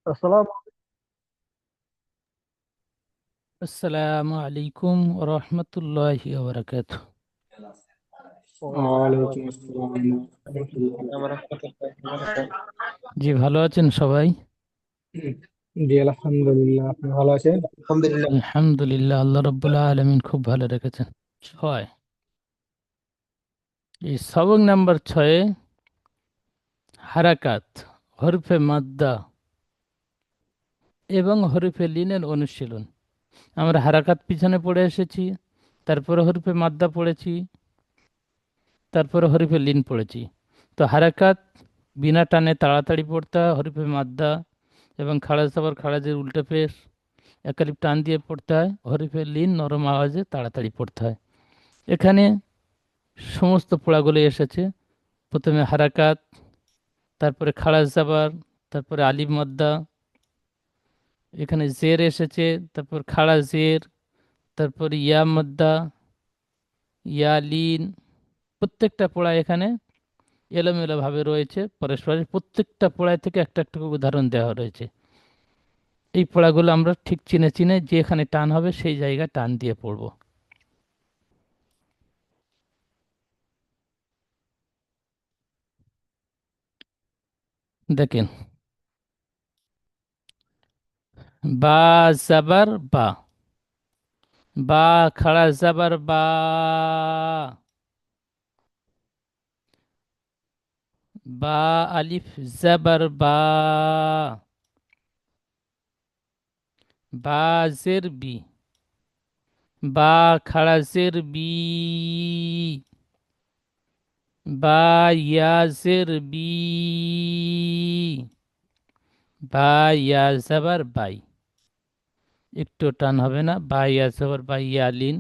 আসসালাম। আসসালামু আলাইকুম রহমতুল্লাহি ওয়া বারাকাতুহু। ওয়ালাইকুম ওয়ালাইকুম আসসালাম। আসসালাম ওয়া রাহমাতুল্লাহি। জি, ভালো আছেন সবাই? জি আলহামদুলিল্লাহ, আপনি ভালো আছেন? আলহামদুলিল্লাহ। আলহামদুলিল্লাহ, আল্লাহ রাব্বুল আলামিন খুব ভালো রেখেছেন। হয় এই সবক নাম্বার 6, হারাকাত, হরফে মাদ্দা এবং হরফে লিনের অনুশীলন। আমরা হারাকাত পিছনে পড়ে এসেছি, তারপরে হরফে মাদ্দা পড়েছি, তারপরে হরফে লিন পড়েছি। তো হারাকাত বিনা টানে তাড়াতাড়ি পড়তে হয়, হরফে মাদ্দা এবং খাড়া সাবর খাড়াজের উল্টো পেশ একালিপ টান দিয়ে পড়তে হয়, হরফে লিন নরম আওয়াজে তাড়াতাড়ি পড়তে হয়। এখানে সমস্ত পড়াগুলো এসেছে। প্রথমে হারাকাত, তারপরে খাড়া জাবার, তারপরে আলিফ মাদ্দা, এখানে জের এসেছে, তারপর খাড়া জের, তারপর ইয়া মাদ্দা, ইয়া লিন। প্রত্যেকটা পড়া এখানে এলোমেলো ভাবে রয়েছে পরস্পরের, প্রত্যেকটা পড়ায় থেকে একটা একটা করে উদাহরণ দেওয়া রয়েছে। এই পড়াগুলো আমরা ঠিক চিনে চিনে যে এখানে টান হবে সেই জায়গায় টান দিয়ে পড়ব। দেখেন, বা জাবার বা, বা খাড়া জাবার বা, বা আলিফ জাবার বা, বা জের বি, বা খাড়া জের বি, বা ইয়া জের বি, বা ইয়া জাবার বাই। একটু টান হবে না। বা ইয়া জাবার বা, ইয়ালিন,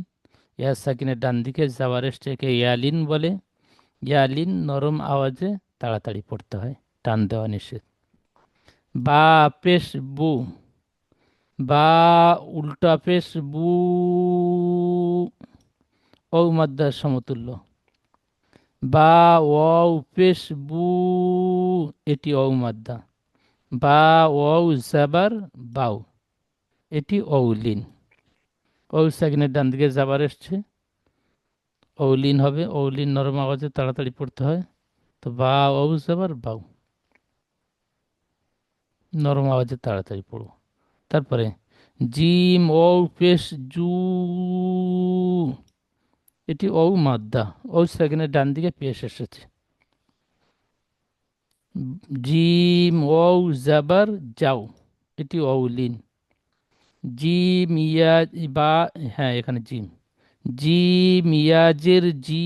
ইয়া সাকিনের ডান দিকে জাবার এসছে ইয়ালিন বলে। ইয়ালিন নরম আওয়াজে তাড়াতাড়ি পড়তে হয়, টান দেওয়া নিষেধ। বা পেশ বু, বা উল্টা পেশ বু, ও মাদ্দার সমতুল্য। বা ওয়াও পেশ বু, এটি ও মাদ্দা। বা ওয়াও জাবার বাউ, এটি ঔলিন। ও সাকিনের ডান দিকে জাবার এসছে, ঔলিন হবে। ঔলিন নরম আওয়াজে তাড়াতাড়ি পড়তে হয়। তো বা ওয়াও জাবার বাউ, নরম আওয়াজে তাড়াতাড়ি পড়ব। তারপরে জিম ও পেশ জু, এটি ও মাদ্দা। ও সেখানে ডান দিকে পেশ এসেছে। জিম ও জাবার যাও, এটি ও লিন। জিম ইয়া বা, হ্যাঁ এখানে জিম, জিম ইয়াজের জি,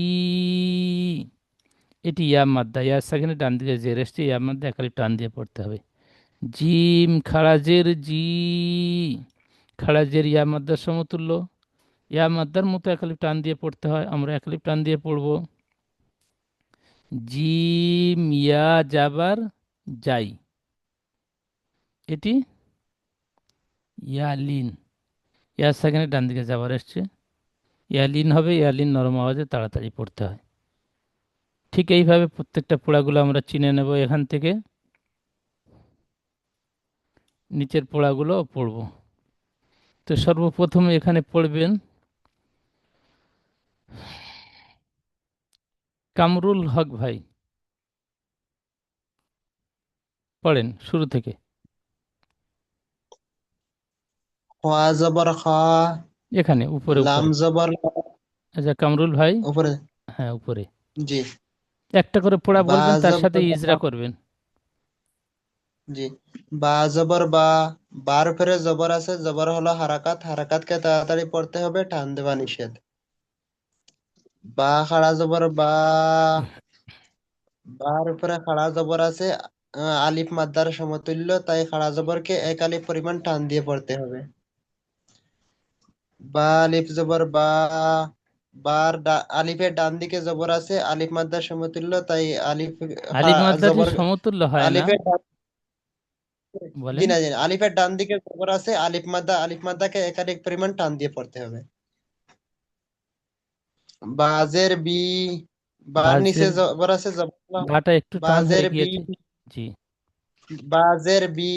এটি ইয়া মাদ্দা। ইয়া সেখানে ডান দিকে জের এসছে, ইয়া মাদ্দা একালি টান দিয়ে পড়তে হবে। জিম খারাজের জি, খারাজের ইয়া মাদ্দার সমতুল্য। ইয়া মাদ্দার মতো একালিপ টান দিয়ে পড়তে হয়, আমরা একালিপ টান দিয়ে পড়ব। জিম ইয়া যাবার যাই, এটি ইয়ালিন। ইয়া সেখানে ডান দিকে যাবার এসছে, ইয়ালিন হবে। ইয়ালিন নরম আওয়াজে তাড়াতাড়ি পড়তে হয়। ঠিক এইভাবে প্রত্যেকটা পোড়াগুলো আমরা চিনে নেব। এখান থেকে নিচের পোড়াগুলো পড়ব। তো সর্বপ্রথম এখানে পড়বেন কামরুল হক ভাই, পড়েন শুরু থেকে। খোয়া জবর খা, এখানে উপরে লাম উপরে। জবর লা। আচ্ছা কামরুল ভাই, উপরে। হ্যাঁ উপরে। জি। একটা করে পড়া বা বলবেন, তার সাথে জবর বা। ইজরা করবেন। জি। বা জবর বা, বার উপরে জবর আছে, জবর হলো হারাকাত, হারাকাতকে তাড়াতাড়ি পড়তে হবে, টান দেওয়া নিষেধ। বা খাড়া জবর বা, বার উপরে খাড়া জবর আছে, আলিফ মাদ্দার সমতুল্য, তাই খাড়া জবরকে এক আলিফ পরিমাণ টান দিয়ে পড়তে হবে। বা আলিফ জবর বা, আলিফের ডান দিকে জবর আছে, আলিফ মাদ্দার সমতুল্য, তাই আলিফ আলিফ মাদ্দারি জবর, সমতুল্য হয় না, আলিফের ডান, জি বলেন। না জি না, আলিফের ডান দিকে জবর আছে, আলিফ মাদ্দাকে একাধিক পরিমাণ টান দিয়ে পড়তে হবে। বাজের বি, বার নিচে বাজের, জবর আছে, জবর হলো বাটা একটু টান হয়ে বাজের বি, গিয়েছে। জি। বাজের বি,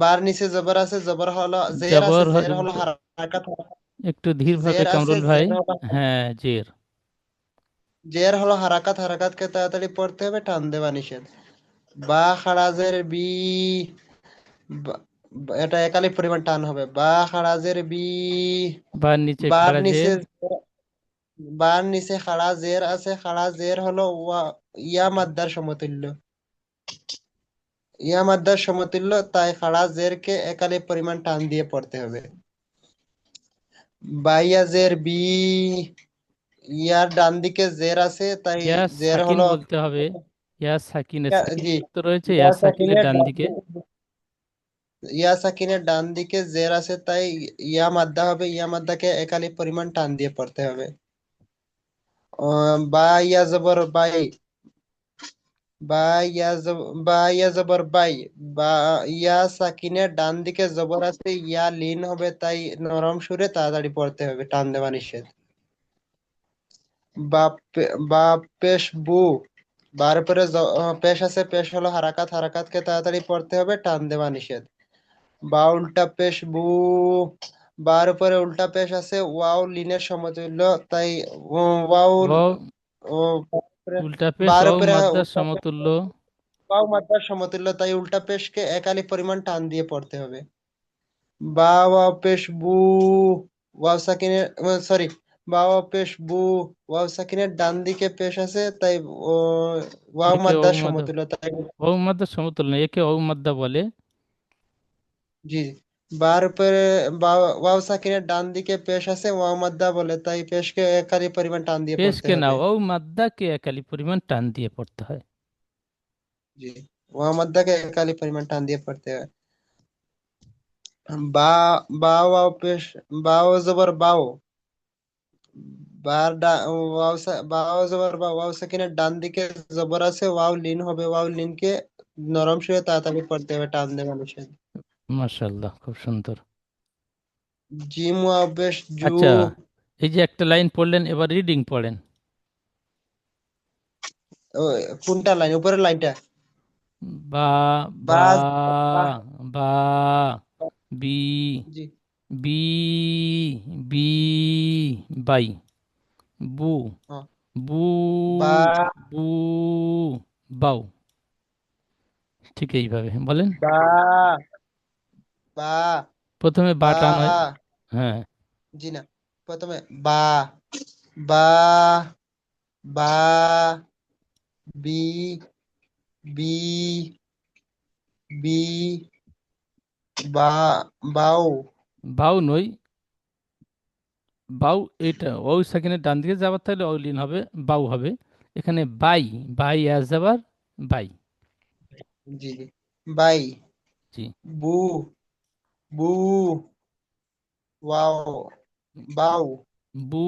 বার নিচে জবর আছে, জবর হলো জের আছে, জবর জের হলো হারাকাত। একটু ধীর ভাবে জের আছে, কামরুল ভাই। জের হলো, হ্যাঁ, জের। জের হলো হারাকাত, হারাকাতকে তাড়াতাড়ি পড়তে হবে, টান দেওয়া নিষেধ। বা খারাজের বি, এটা একালি পরিমাণ টান হবে। বা খারাজের বি, বার নিচে বার খাড়া নিচে, জের। বার নিচে খাড়া জের আছে, খাড়া জের হলো ইয়া মাদ্দার সমতুল্য। ইয়া মাদ্দার সমতুল্য, তাই খাড়া জেরকে একালি পরিমাণ টান দিয়ে পড়তে হবে। বাইয়া জের বি, ইয়ার ডান দিকে জের আছে, তাই ইয়া জের সাকিন হলো, বলতে হবে। ইয়া সাকিনের সাকিন জি, যুক্ত রয়েছে, ইয়া ইয়া সাকিনের সাকিনের ডান ডান দিকে। দিকে, ইয়া সাকিনের ডান দিকে জের আছে, তাই ইয়া মাদ্দা হবে, ইয়া মাদ্দাকে একালি পরিমাণ টান দিয়ে পড়তে হবে। বা ইয়া জবর বাই, বা ইয়া জবর বাই, বা ইয়া সাকিনের ডান দিকে জবর আছে, ইয়া লিন হবে, তাই নরম সুরে তাড়াতাড়ি পড়তে হবে, টান দেওয়া নিষেধ। বা বা পেশ বু, বার পরে পেশ আছে, পেশ হলো হারাকাত, হারাকাতকে তাড়াতাড়ি পড়তে হবে, টান দেওয়া নিষেধ। বা উল্টা পেশ বু, বার উপরে উল্টা পেশ আছে, ওয়াও লিনের সমতুল্য, তাই ওয়াও, ওয়াও ও উল্টা পেশ বার ওয়াও উপরে মাদ্দার উল্টা পেশ, সমতুল্য। ওয়াও মাত্রার সমতুল্য, তাই উল্টা পেশকে একালি পরিমাণ টান দিয়ে পড়তে হবে। বা ওয়াও পেশ বু, ওয়াও সাকিনের, সরি, বা ওয়াও পেশ বু, ওয়াও সাকিনের ডান দিকে পেশ আছে, তাই ও, ওয়াও একে ওয়াও মাদ্রার মাদ্দা, সমতুল্য, তাই, ওয়াও মাদ্দার সমতুল্য, একে ওয়াও মাদ্দা বলে। জি, বার উপরে বা ওয়াও সাকিনের ডান দিকে পেশ আছে, ওয়াও মাদ্দা বলে, তাই পেশকে একালি পরিমাণ টান দিয়ে পড়তে পেশকে না, হবে। ওয়াও মাদ্দাকে একালি পরিমাণ টান দিয়ে পড়তে হয়। জি, ওয়াও মাদ্দাকে একালি পরিমাণ টান দিয়ে পড়তে হবে। বা, বা ওয়াও পেশ, বাও জবর বাও, ওয়াও জবর বা, ওয়াও সাকিনের ডান দিকে জবর আছে, ওয়াও লিন হবে, ওয়াও লিনকে নরম সুরে তাড়াতাড়ি পড়তে হবে, টান দেওয়া নিষেধ। মাশাআল্লাহ, খুব সুন্দর। জিম ওয়াও পেশ জু, আচ্ছা, এই যে একটা লাইন পড়লেন, এবার রিডিং পড়েন। ও, কোনটা লাইন, উপরের লাইনটা? বা, বা, বা, বা, বা, বি, জি, বি, বি, বাই, বু, হ্যাঁ, বু, বা, বু, বাউ। ঠিক এইভাবে বলেন। বা, বা, প্রথমে বা, বা টান হয়। হ্যাঁ। জি না, প্রথমে বা, বা, বা, বি, বি, বি, বা, বাউ, বাউ নই, বাউ এটা ওই সেকেন্ডের ডান দিকে যাবার তাহলে অলিন হবে, বাউ হবে। এখানে বাই, বাই অ্যাজ যাবার, বাই। জি, জি, বাই, জি। বু, বু, ওয়াও, বাউ, বু,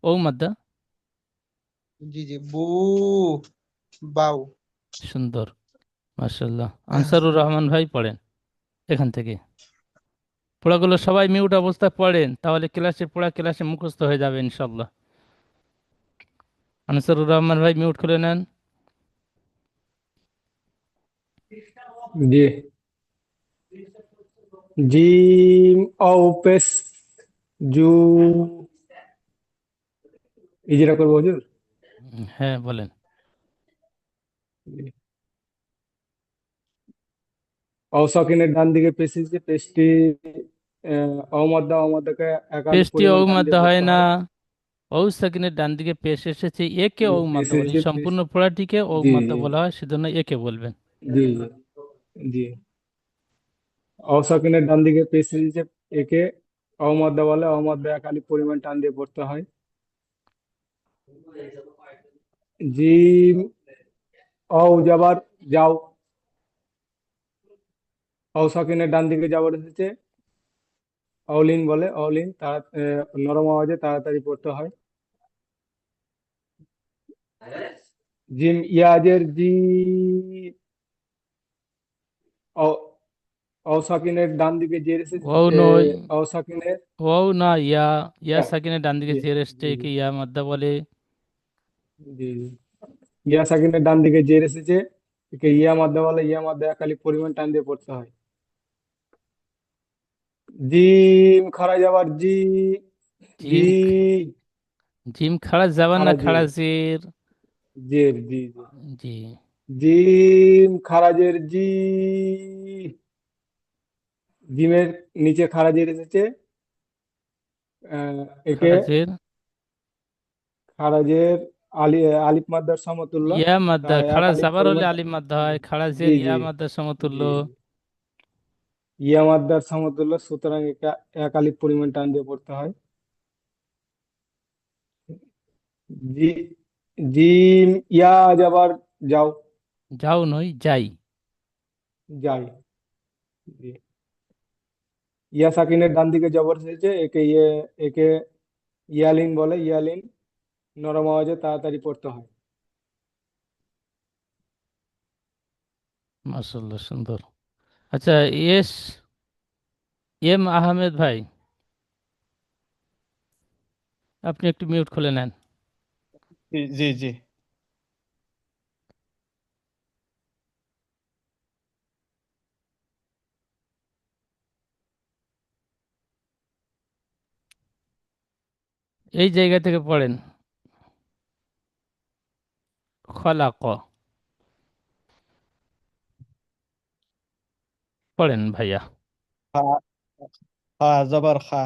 ও মাদ্দা। জি, জি, বু, বাউ। সুন্দর, মাশাআল্লাহ। আনসারুর রহমান ভাই পড়েন এখান থেকে। পড়াগুলো সবাই মিউট অবস্থায় পড়েন, তাহলে ক্লাসে পড়া ক্লাসে মুখস্থ হয়ে যাবে ইনশাল্লাহ। আনসারুর রহমান ভাই মিউট খুলে নেন। জি, জিম ও পেশ জু, ইজিরা করবো হুজুর। হ্যাঁ, বলেন। অসাকিনের ডান দিকে পেশ এসেছে, পেশটি অমদ্দা, অমদ্দাকে একালি পেশটি ও পরিমাণ টান দিয়ে মাদ্দা হয় পড়তে না, হয়। ও সেকেন্ডের ডান দিকে পেশ এসেছে, একে ও পেশ মাদ্দা বলে, এসেছে, পেশ, সম্পূর্ণ পড়াটিকে ও জি মাদ্দা জি বলা হয়, সেজন্য একে বলবেন। জি জি, অসাকিনের ডান দিকে পেশ এসেছে, একে অমদ্দা বলে, অমদ্দা একালি পরিমাণ টান দিয়ে পড়তে হয়। জিম ও যাবার যাও, অসাকিনের ডান দিকে যাবার এসেছে, অলিন বলে, অলিন তারা নরম আওয়াজে তাড়াতাড়ি পড়তে হয়। জিম ইয়াজের জি, অ- অসাকিনের ডান দিকে জের এসেছে, ও নয়, অসাকিনের, ও না, ইয়া, ইয়া ইয়া, সাকিনের ডান দিকে জি জের এসছে, জি একে ইয়া মাদ্দা বলে। জি জি। ইয়া সাকিনের ডান দিকে জের এসেছে, একে ইয়া মাদ্দা বলে, ইয়া মাদ্দা একালি পরিমাণ টান দিয়ে পড়তে হয়। জিম খাড়া যাবার জি, জি, জিম জিম খাড়া যাবার না খাড়া জের, খাড়া জের? জের জি জি। জি। জিম খারাজের জি, জিমের নিচে খারাজের এসেছে, একে খাড়া জের খারাজের আলিফ মাদ্দার সমতুল্য, ইয়া মাদ্দা, তাই এক খাড়া আলিফ যাবার হলে পরিমাণ আলিফ মাদ্দা হয়, খাড়া জি জের ইয়া জি মাদ্দার সমতুল্য। জি, ইয়া মাদ্দার সমতুল্য, সুতরাং এটা এক আলিফ পরিমাণ টান দিয়ে পড়তে হয়। জি, জিম ইয়া যাবার যাও, যাও নয়, যাই। যাই। জি। ইয়া সাকিনের ডান দিকে জবর এসেছে, একে ইয়ে, একে ইয়ালিন বলে, ইয়ালিন নরম আওয়াজে তাড়াতাড়ি পড়তে হয়। মাশাআল্লাহ, সুন্দর। আচ্ছা, এস এম আহমেদ ভাই, আপনি একটু মিউট খুলে নেন। জি জি জি। এই জায়গা থেকে পড়েন, খলাক, পড়েন ভাইয়া। খা, খা জবর খা,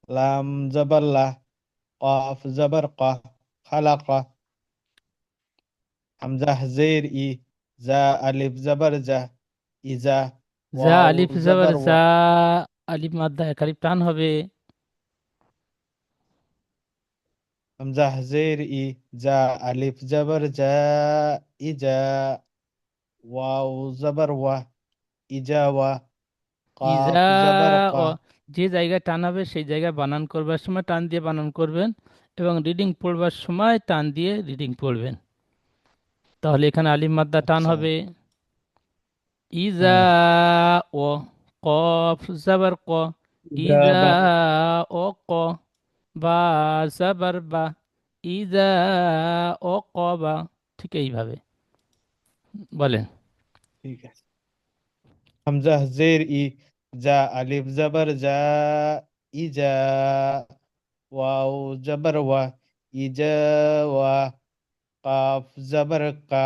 লাম জবর লা, কফ জবর ক, খালাকা। হামজা জের ই, জা আলিফ জবর যা, ইজা। যা ওয়াও আলিফ জবর জবর যা, ওয়া, আলিফ মাদ্দা এক আলিফ টান হবে। হামজা জের ই, জা আলিফ জবর যা, ইজা। ওয়াও জবর ওয়া, ইজা ওয়া। ইজা, কাফ জবর কা, ও, যে জায়গায় টান হবে সেই জায়গায় বানান করবার সময় টান দিয়ে বানান করবেন, এবং রিডিং পড়বার সময় টান দিয়ে রিডিং পড়বেন, তাহলে এখানে আলিফ মাদ্দা টান আচ্ছা। হবে। ইজা, হ্যাঁ। ও, কফ জবর ক, ইজা ইজা, বা, ও ক, বা জবর বা, ইজা, ও ক বা, ঠিক এইভাবে বলেন। ঠিক আছে। হামজা জের ই, জা আলিফ জবর যা, ইজা। ওয়াও জবর ওয়া, ইজা ওয়া। কাফ জবর কা,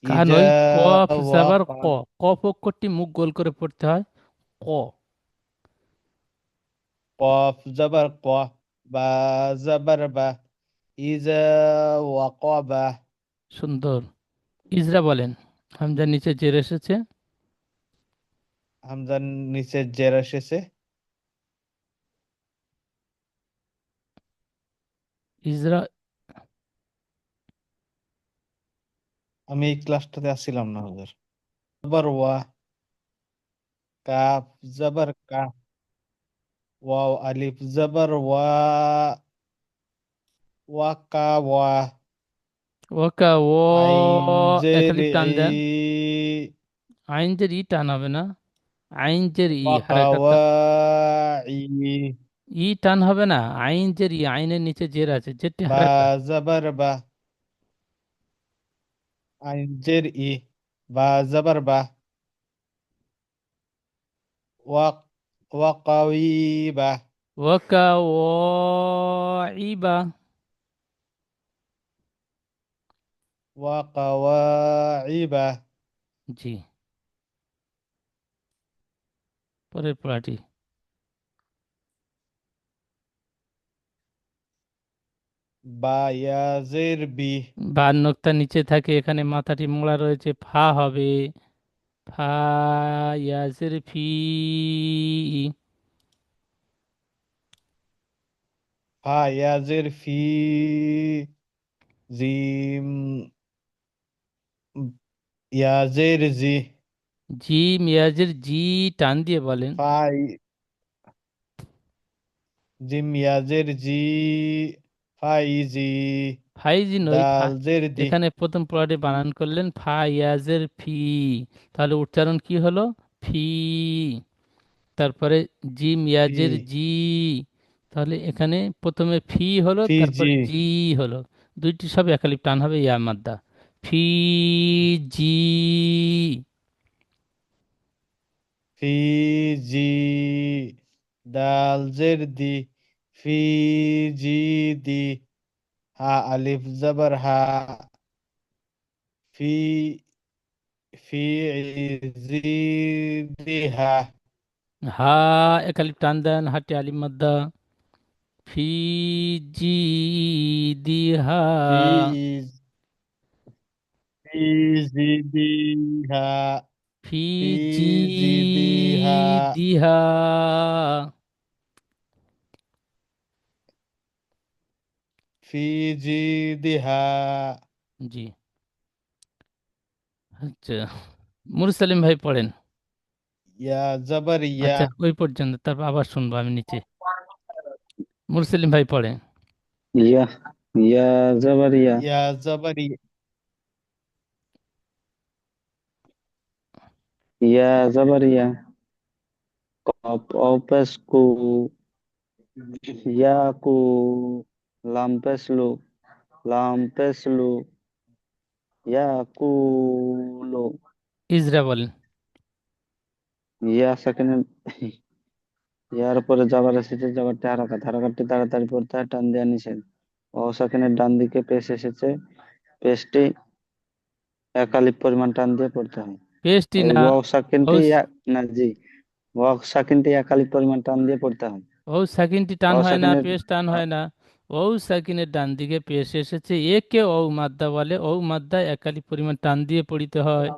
কা ইজা নয়, কফ ওয়া জবর কা। ক, কফ অক্ষরটি মুখ গোল করে পড়তে হয়, ক। কফ জবর ক, বা জবর বা, ইজা ওয়াকাবা। সুন্দর। ইজরা বলেন, হামজার নিচে জের এসেছে। হামজার নিচে জের এসেছে। ইজরা, আমি এই ক্লাসটাতে আসছিলাম না হুজুর। জবর ওয়া, কাফ জবর কা, ওয়াও আলিফ জবর ওয়া, ওয়াকা ওয়া। ওকা ও, আইন এক জের আলিফ টান ই, দেন। আইন জের ই টান হবে না, আইন জের ই ওয়াকা হারাকাত, ওয়া ই। ই টান হবে না, আইন জের ই, আইনের নিচে জের আছে, যেটি বা হারাকাত। জবর বা, আইন জের ই, বা জবর বা। ওয়াক, ওয়াকাউইবা। ওকা ও, ইবা। ওয়াকাওয়াইবা। জি, পরের পড়াটি। বা ইয়াজের বি, বার নোক্তা নিচে থাকে, এখানে মাথাটি মোড়া রয়েছে, ফা হবে, ফা, ইয়াসের ফি, ফা ইয়াজের ফি, জিম ইয়াজের জি, জি, মিয়াজের জি টান দিয়ে বলেন। ফাই জিম ইয়াজের জি, ফাইজি। ফাইজি নই, ফা, দাল জের দি, এখানে প্রথম পড়াটি বানান করলেন ফা ইয়াজের ফি, তাহলে উচ্চারণ কি হলো? ফি। তারপরে জিম ফি, ইয়াজের জি, তাহলে এখানে প্রথমে ফি হলো, তারপর ফিজি। জি হলো, দুইটি সব একালিপ টান হবে, ইয়া মাদ্দা। ফিজি। ফি জি দাল জের দি ফি জি দি হা আলিফ জবর হা ফি ফি জি দি হা হা একালিপ টান দেন, হাতে আলিম মাদ্দা। ফিজি দিহা। ফি ফি জি দি হা ফি ফিজি জি দি হা দিহা। ফি জি দি হা জি। আচ্ছা, মুরসালিম ভাই পড়েন। ইয়া জবর ইয়া আচ্ছা, ওই পর্যন্ত, তারপর আবার শুনবো আমি নিচে। মুরসালিম ভাই পড়েন। ইয়া ইয়া জবর ইয়া ইয়া জবর ইয়া জবর ইয়া কপ অপেস কু ইয়া কু লাম্পেস লু লাম্পেস লু ইয়া কু লু ইজরা বলেন। ইয়া সেকেন্ড ইয়ার উপরে যাবার এসেছে যাবারটি হারাকাত হারাকাতটি তাড়াতাড়ি পড়তে হয় টান দেওয়া নিষেধ অ সেকেন্ডের ডান দিকে পেশ এসেছে পেশটি একালিপ পরিমাণ টান দিয়ে পড়তে হয় পেস্টি এই না, ওয়াও সাকিনটি হৌস। না জি ওয়াও সাকিনটি একালিপ পরিমাণ টান দিয়ে পড়তে হয় ও সাকিনটি টান ওয়াও হয় না, সাকিনের পেশ টান হয় না। ও সাকিনের ডান দিকে পেশ এসেছে, একে ও মাদ্দা বলে। ও মাদ্দা একালি পরিমাণ টান দিয়ে পড়িতে হয়।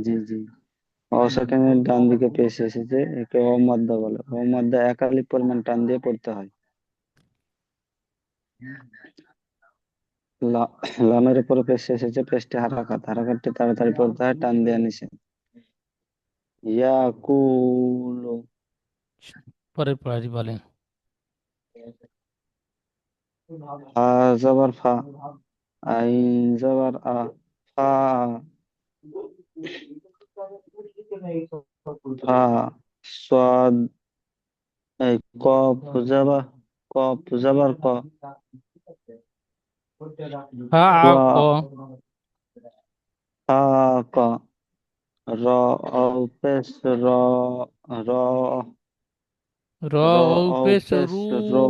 জি জি ওয়াও সাকিনের ডান দিকে পেশ এসেছে একে অমাদ্দা বলে অমাদ্দা একালিপ পরিমাণ টান দিয়ে পড়তে হয় লামের উপরে পেশ এসেছে পেশটি হারাকাত হারাকাতটি তাড়াতাড়ি পড়তে হয় টান দেওয়া নিষেধ ইয়াকুলু পরের পড়ারি বলেন। ফা জবর ফা আইন জবর আ ফা ফা সাদ এই কফ জবর কফ জবর ক ফা ওয়া ক। ফা ক র অ পেশ র র র র ও অ পেশ পেশ রু। রো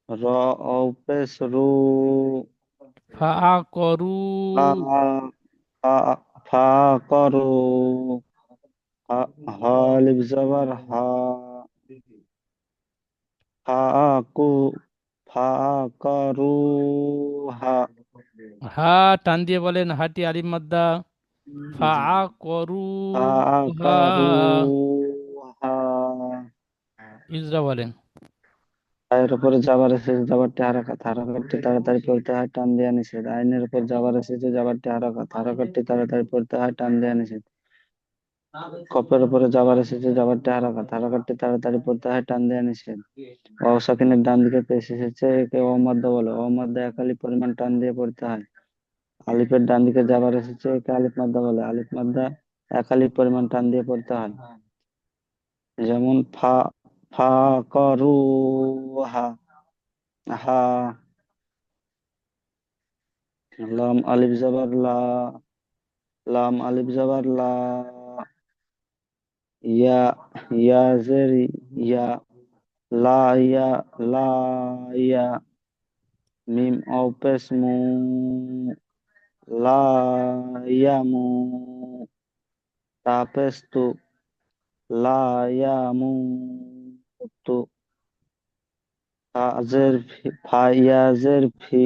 র অ পেশ রু ফা করু। ফা ফা ফা করু হা লিফ জবর হা ফা কু ফা করু হা হা টান দিয়ে বলেন, হাটি আলিম মাদ্দা। ফা করু। ফা হা। করু হা ইজরা বলেন। এর উপরে যাবার এসেছে যাবারটি হারাকাত হারাকাতটি তাড়াতাড়ি পড়তে হয় টান দেওয়া নিষেধ আইনের উপর যাবার এসেছে যাবারটি হারাকাত হারাকাতটি তাড়াতাড়ি পড়তে হয় টান দেওয়া নিষেধ কপের উপরে যাবার এসেছে যাবারটি হারাকাত হারাকাতটি তাড়াতাড়ি পড়তে হয় টান দেওয়া নিষেধ অ সাকিনের ডান দিকে পেশ এসেছে একে অমাদ্দা বলে অমাদ্দা একালি পরিমাণ টান দিয়ে পড়তে হয় আলিফের ডান দিকে যাবার এসেছে একে আলিফ মাদ্দা বলে আলিফ মাদ্দা একালি পরিমাণ টান দিয়ে পড়তে হয় যেমন ফা ফা করু হা হা লাম আলিফ জবর লা লাম আলিফ জবর লা ইয়া ইয়া জের ইয়া লা ইয়া লা ইয়া মিম অ পেশ মু লা ইয়া মু তা পেশ তু লা ইয়া মু তু ফা জের ফা ইয়া জের ফি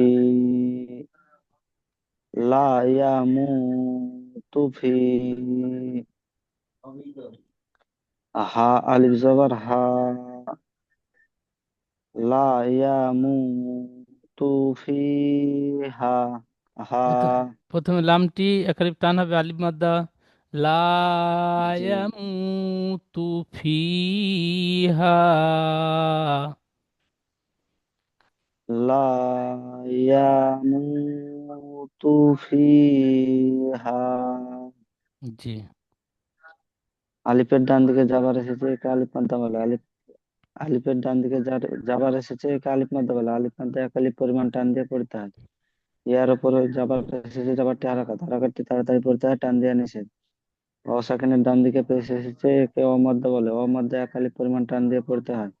লা ইয়া মু তু ফি হা আলিফ জবর হা লা ইয়ামুতু ফিহা হা প্রথ- প্রথমে লামটি একালিপ টান হবে, আলিফ মাদ্দা। লা জি ইয়ামুতু ফিহা। লা ইয়ামুতু ফিহা জি। আলিফের ডান দিকে যাবার এসেছে একে আলিফ মাদ্দা বলে আলিফের ডান দিকে যাবার এসেছে একে আলিফ মাদ্দা বলে আলিফ মাদ্দা এক আলিফ পরিমাণ টান দিয়ে পড়তে হয় ইয়ার উপরে যাবার শেষে যাবারটি হারাকাত, হারাকাতটি তাড়াতাড়ি পড়তে হয়, টান দেওয়া নিষেধ। অসাকিনের ডান দিকে পেশ এসেছে, একে অমধ্যে বলে, অমধ্যে এক আলিফ পরিমাণ টান দিয়ে পড়তে হয়।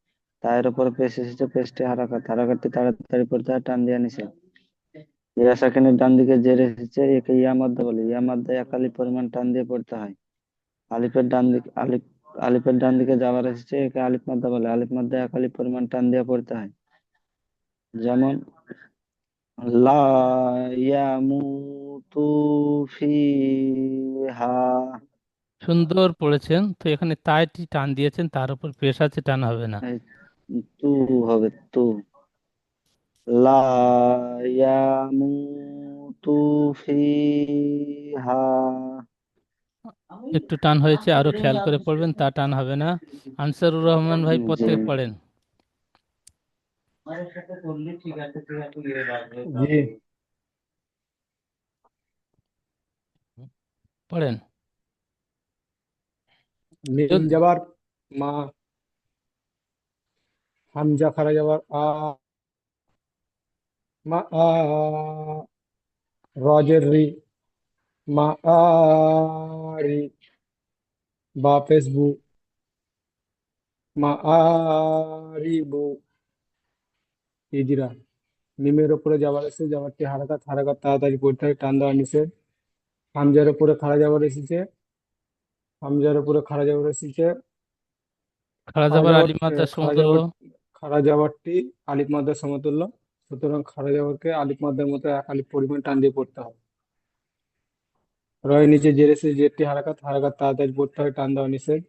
তায়ের উপরে পেশ এসেছে, পেশটি হারাকাত, হারাকাতটি তাড়াতাড়ি পড়তে হয়, টান দেওয়া নিষেধ। ইয়া সাকিনের ডান দিকে জের এসেছে, একে ইয়া মাদ্দা বলে, ইয়া মাদ্দা এক আলিফ পরিমাণ টান দিয়ে পড়তে হয়। আলিফের ডান দিকে যাবার এসেছে, একে আলিফ মাদ্দা বলে, আলিফ মাদ্দা এক আলিফ পরিমাণ টান দিয়ে পড়তে হয়। যেমন লা ইয়ামুতু ফিহা। সুন্দর পড়েছেন। তো এখানে তাইটি টান দিয়েছেন, তার উপর পেশ আছে, টান হবে না। এই তু হবে তু। লা ইয়ামুতু ফিহা। একটু টান হয়েছে, আরো খেয়াল করে পড়বেন, তা টান হবে না। আনসারুর রহমান ভাই পড়তে জি পড়েন। জি পড়েন। মিম জল- যাবার মা, হামজা খারা যাবার মা রজের রি, মা রি, বা পেশবু, মা রিবু, ইজরা। মিমের উপরে যাবার এসে যাবারটি হারাকাত, হারাকাত তাড়াতাড়ি পড়তে হয়, টান দেওয়া নিষেধ। হামজার উপরে খাড়া যাবার এসেছে, হামজার উপরে খাড়া যাবার এসেছে, খাড়া খাড়া যাবার যাবার আলিফ মাদ্রার খাড়া সমতুল্য। যাবার খাড়া যাবারটি আলিফ মাদ্দার সমতুল্য। সুতরাং খাড়া যাবারকে আলিফ মাদ্দার মতো এক আলিফ পরিমাণ টান দিয়ে পড়তে হবে। রয়ের নিচে জের এসে জেরটি হারাকাত, হারাকাত তাড়াতাড়ি পড়তে হয়, টান দেওয়া নিষেধ।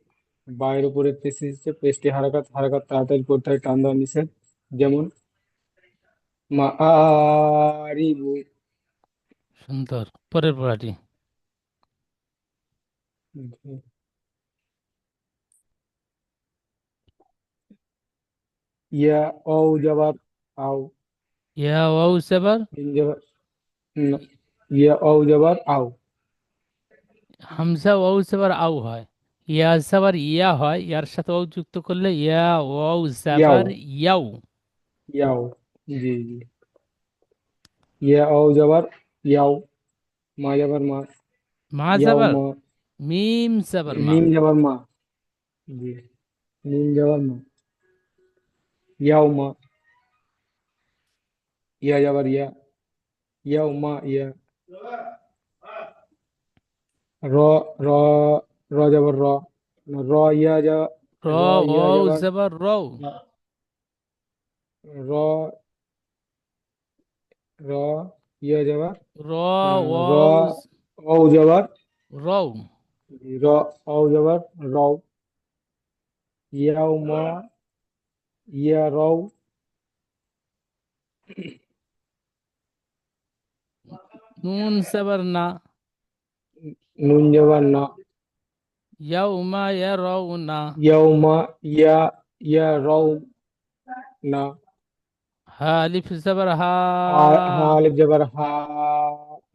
বায়ের উপরে পেশ এসেছে, পেশটি হারাকাত, হারাকাত তাড়াতাড়ি পড়তে হয়, টান দেওয়া নিষেধ। যেমন মা আরিবু। সুন্দর। পরের পড়াটি। ইয়া ও যাবার আও, ইয়া ওয়াও সেবার ইন যাবার ন, ইয়া ও যাবার আও, হামজা ওয়াও সেবার আউ হয়। ইয়া সেবার ইয়া হয়, ইয়ার সাথে ওয়াও যুক্ত করলে ইয়া ওয়াও ইয়াও, সেবার ইয়াও। ইয়াও। জি জি। ইয়া ও যাবার ইয়াও, মা যাবার মা, মা ইয়াও সেবার মা। মিম সেবার মা। মিম যাবার মা। জি, মিম যাবার মা, ইয়াও মা। ইয়া যাবার ইয়া, ইয়াও মা ইয়া। র, র, র যাবার র, র ইয়া যা, র র ইয়া ওয়াও যাবার সেবার রও। র, র ইয়া যাবার র র, ওয়াও ও যাবার রও। র, ও যাবার রও, ইয়াও মা ইয়া রও। নুন সেবার না। নুন যাবার না, ইয়াউমা ইয়ারাউনা। ইয়াও মা ইয়া, ইয়া রও না। হা আলিফ সেবার হা। হা, হা আলিফ যাবার হা,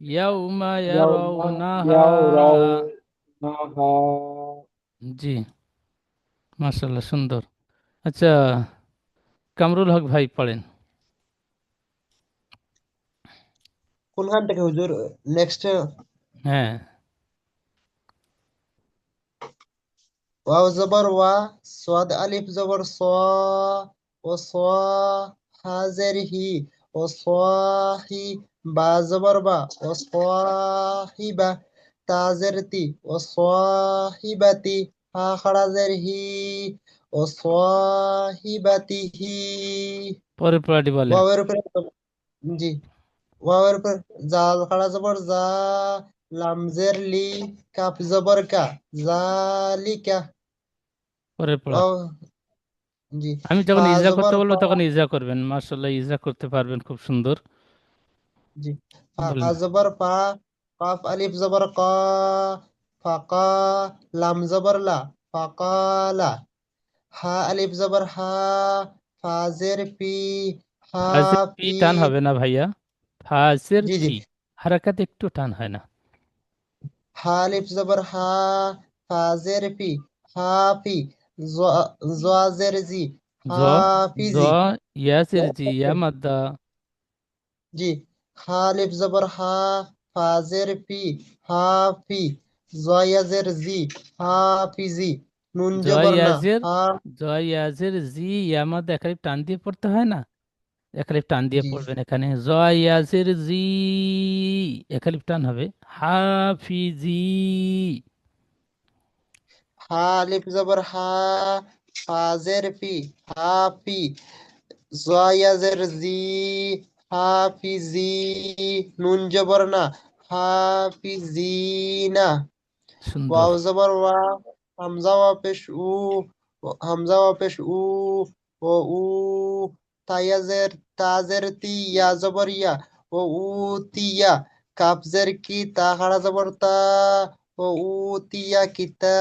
ইয়াউমা ইয়াও মা ইয়ারাউনাহা। ইয়াও রও না হা। জি, মাশাআল্লাহ, সুন্দর। আচ্ছা, কামরুল হক ভাই পড়েন। কোনখান থেকে হুজুর? নেক্সট। হ্যাঁ। ওয়াও জবর ওয়া, সাদ আলিফ জবর স, ও স, হা জের হি, ও সাহি, বা জবর বা, ও সাহিবা, তা জের তি, ও সাহিবাতি, হা খাড়া জের হি, ও সাহিবাতিহি। পরের পড়াটি বলেন। ওয়াওয়ের উপরে, জি, ওয়াওয়ের উপর জাল খাড়া জবর জা, লাম জের লি, কাফ জবর কা, জালিকা। পরের পড়া। ওয়াও, জি, আমি ফা যখন ইজরা করতে জবর বলবো ফা, তখন ইজরা করবেন। মাশাআল্লাহ, ইজরা করতে পারবেন খুব সুন্দর। জি, ফা বলেন। জবর ফা, কাফ আলিফ জবর কা, ফাকা, লাম জবর লা, ফাকালা, হা আলিফ জবর হা, ফা জের ফি, হা ফাজের পি ফি। টান হবে না ভাইয়া। ফাজের জি জি, ফি হারাকাত একটু টান হয় না। হা আলিফ জবর হা, ফা জের ফি, হা ফি, জ, জ জের জি, জ, জ, হাফিজি। ইয়াসের জি, ইয়া মাদ্দা। জি, হা আলিফ জবর হা, ফাজের ফি, হাফি, জয়াজের জি, হাফিজি, নুন জয় জবর না, ইয়াজের, হা। জয় ইয়াজের জি, ইয়ার মধ্যে একালিফ টান দিয়ে পড়তে হয় না? একালিফ টান দিয়ে জি। পড়বেন এখানে, জয় ইয়াজের জি, একালিফ টান হবে, হাফিজি। হা আলিফ জবর হা, ফাজের ফি, হাফি, জয়াজের জি, হাফিজি, নুন জবর না, হাফিজিনা, সুন্দর। ওয়াও জবর ওয়া, হামজা ওয়া পেশ উ, হামজা ওয়া পেশ উ, ও উ, তায়াজের, তাজের তি, ইয়া জবর ইয়া, ও উ তিয়া, কাবজের কি, তা খাড়া জবর তা, ও উ তিয়া কিতা,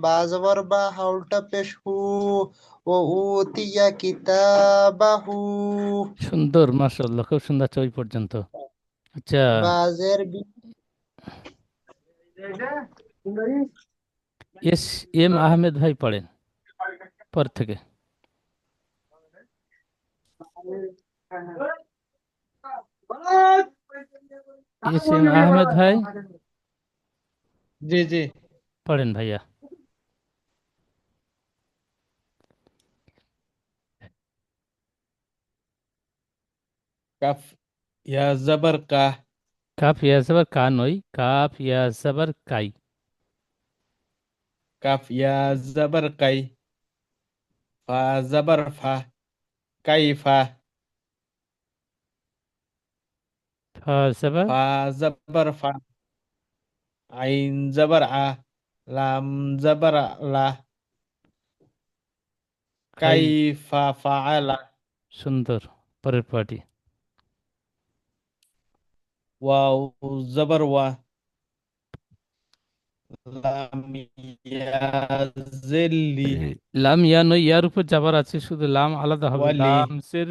বা জবর বা, হাউলটা পেশ হু, ও উ তিয়া কিতাবাহু, সুন্দর, মাশাআল্লাহ, খুব সুন্দর আছে ওই পর্যন্ত। আচ্ছা, বাজের বি। এস এম আহমেদ ভাই পড়েন পর থেকে। এস এম আহমেদ ভাই জি জি। পড়েন ভাইয়া। কাফ ইয়া জবর কা, কাফ ইয়া জবর কা নয়, কাফ ইয়া জবর কাই। কাফ ইয়া জবর কাই, ফা জবর ফা, কাইফা, ফা জবর, ফা জবর ফা, আইন জবর আ, লাম জবর লা, কাই। কাইফা ফাআলা, সুন্দর, পরের পার্টি। ওয়াও জবর ওয়া, লাম ইয়াজিল্লি, লাম ইয়া নয়, ইয়ার উপর যাবার আছে, শুধু লাম আলাদা হবে, ওয়ালি, লাম জের,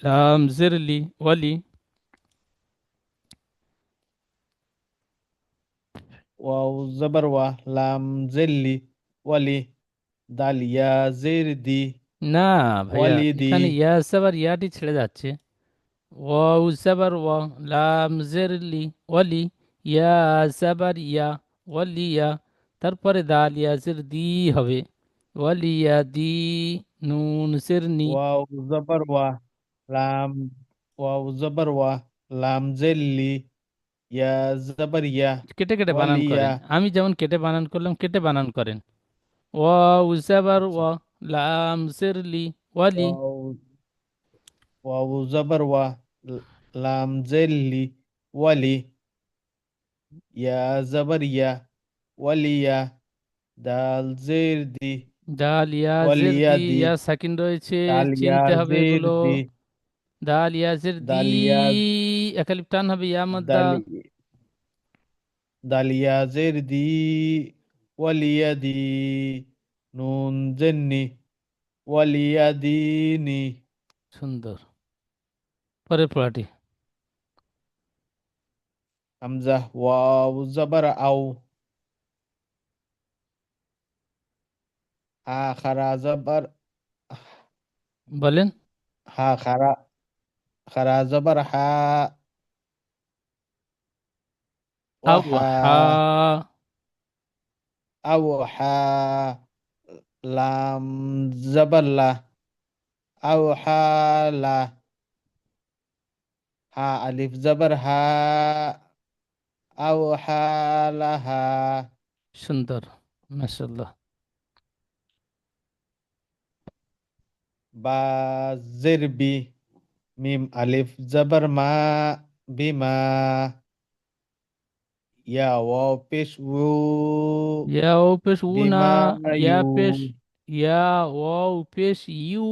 লাম জেরলি ওয়ালি। ওয়াও জবর ওয়া, লাম জিল্লি, ওয়ালি, দাল ইয়াজিরদি, না ভাইয়া, ওয়ালিদি, এখানে ইয়া জবর ইয়াটি ছেড়ে যাচ্ছে, ওয়াও জবর ওয়া, লাম জেরলি ওয়ালি, ইয়া জবর ইয়া, ওয়ালিয়া, তারপরে দাল ইয়া জের দি হবে, ওয়ালিয়া দি, নুন জেরনি। ওয়াও জবর ওয়া, লাম, ওয়াও জবর ওয়া, লাম জিল্লি, ইয়া জবর ইয়া, কেটে কেটে বানান ওয়ালিয়া। করেন, আমি যেমন কেটে বানান করলাম, কেটে বানান করেন। ওয়াও জবর আচ্ছা, ওয়া, লাম জেরলি ওয়ালি। ওয়াও, ওয়াও জবর ওয়া, লাম জিল্লি, ওয়ালি, ইয়া জবর ইয়া, ওয়ালিয়া, দাল জির দি, দাল ইয়া জের ওয়ালিয়া দি, দি, ইয়া সাকিন রয়েছে, দাল ইয়া চিনতে হবে জির এগুলো। দি, দাল ইয়া জের দি, দাল ইয়া, একালিপ টান হবে ইয়া মাদ্দা। দাল, দাল ইয়া জির দি, ওয়ালিয়া দি, নুন জেন্নি, ওয়ালিয়া দিনি। সুন্দর, পরের পড়াটি। হামজা ওয়াও জবর আও, হা খারা জবর, বলেন। হা খারা, খারা জবর হা, আও ওয়াহা, হা, আও হা, লাম জবর লা, আও হালা, হা আলিফ জবর হা, আও হালাহা, সুন্দর, মাশাআল্লাহ। বা জের বি, মিম আলিফ জবর মা, বিমা, ইয়া ওয়াও পেশ উ, ইয়া ও পেশ উ না, বিমা ইয়া ইউ, পেশ, ইয়া ও পেশ ইউ।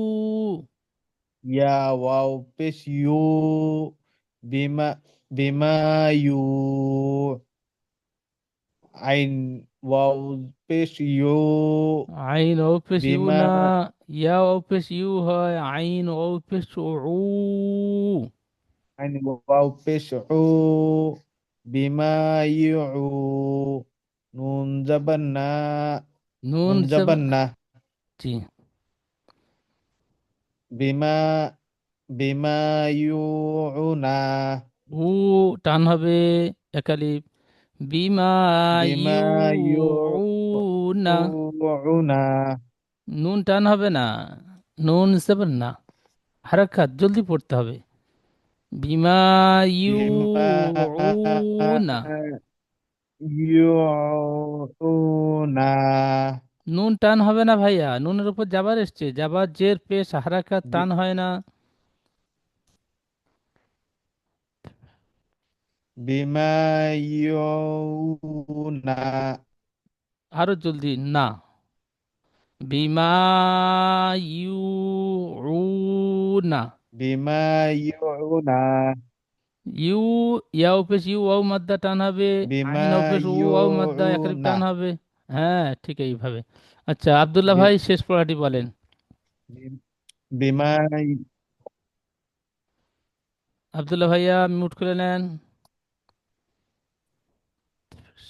ইয়া ওয়াও পেশ ইউ, বিমা, বিমা ইউ, আইন ওয়াও পেশ ইউ, আইন ও পেশ ইউ বিমা, না, ইয়া ও পেশ ইউ হয়, আইন ও পেশ উ। আইন ওয়াও পেশ উ, বিমা ইউ, নুন জবর না, নুন নুন সব, জবর না, জি। বিমা বিমা ইউনা উ টান হবে একালিপ। বিমা বিমা ইউনা, ইউনা নুন টান হবে না, নুন সেভেন না, হারাকাত জলদি পড়তে হবে। বিমা বিমা ইউনা, ইউনা নুন টান হবে না ভাইয়া, নুনের উপর জাবার এসছে, জাবার জের পেশ হারাকাত টান বি- হয় না। বিমা ইউনা আরো জলদি না। বিমা ইউনা, বিমা ইউনা ইউ ইয়াও পেশ ইউ ওয়াও মাদ্দা টান হবে, বিমা আইন পেশ উ ওয়াও মাদ্দা একালিপ ইউনা টান হবে। হ্যাঁ ঠিক এইভাবে। আচ্ছা আব্দুল্লাহ ভাই শেষ পড়াটি বলেন। বি- বিমা আব্দুল্লাহ ভাইয়া মিউট করে নেন,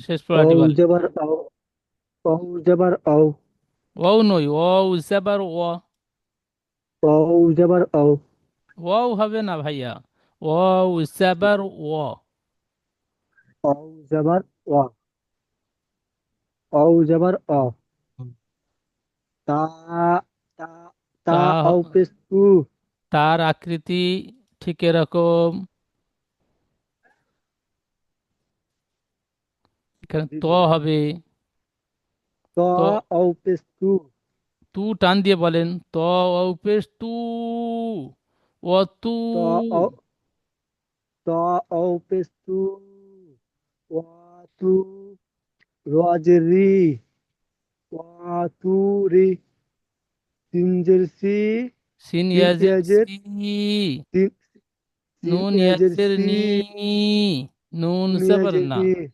শেষ পড়াটি واو বলেন। جبر أو واو جبر أو ওয়াও নই, ওয়াও জাবার ওয়া, واو جبر أو ওয়াও হবে না ভাইয়া, ওয়াও জাবার ওয়া। واو جبر وا واو جبر أو تا تا تا তা, أو بس تو তার আকৃতি ঠিক এরকম, এখানে ত হবে। تا তো أو بس تو তু টান দিয়ে বলেন, ত ও পেশ তু, ও তু, تا أو تا أو بس تو واتو راجري واتوري تنجرسي সিন تين ইয়াজের إجر সি, تين تين নুন إجر ইয়াজের سي নি, নুন نون জবর إجر না। ني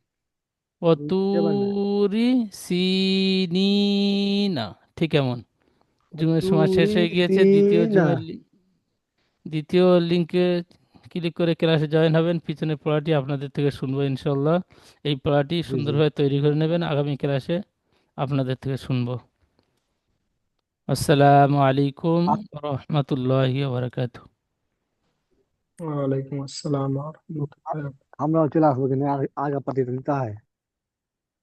ও نون جبرنا তুরি সিনিনা, ঠিক এমন। জুমের সময় শেষ وتوري হয়ে গিয়েছে, سينا দ্বিতীয় লিঙ্কে ক্লিক করে ক্লাসে জয়েন হবেন, পিছনের পড়াটি আপনাদের থেকে শুনবো ইনশাল্লাহ। এই পড়াটি জি জি সুন্দরভাবে তৈরি করে নেবেন, আগামী ক্লাসে আপনাদের থেকে শুনবো। আসসালামু আলাইকুম রহমতুল্লাহি বারাকাতুহু। ওয়ালাইকুম আসসালাম ওয়া রাহমাতুল্লাহি। আমরা চলে আসবো কিন্তু আগে পাঠিয়ে দিতে হয়।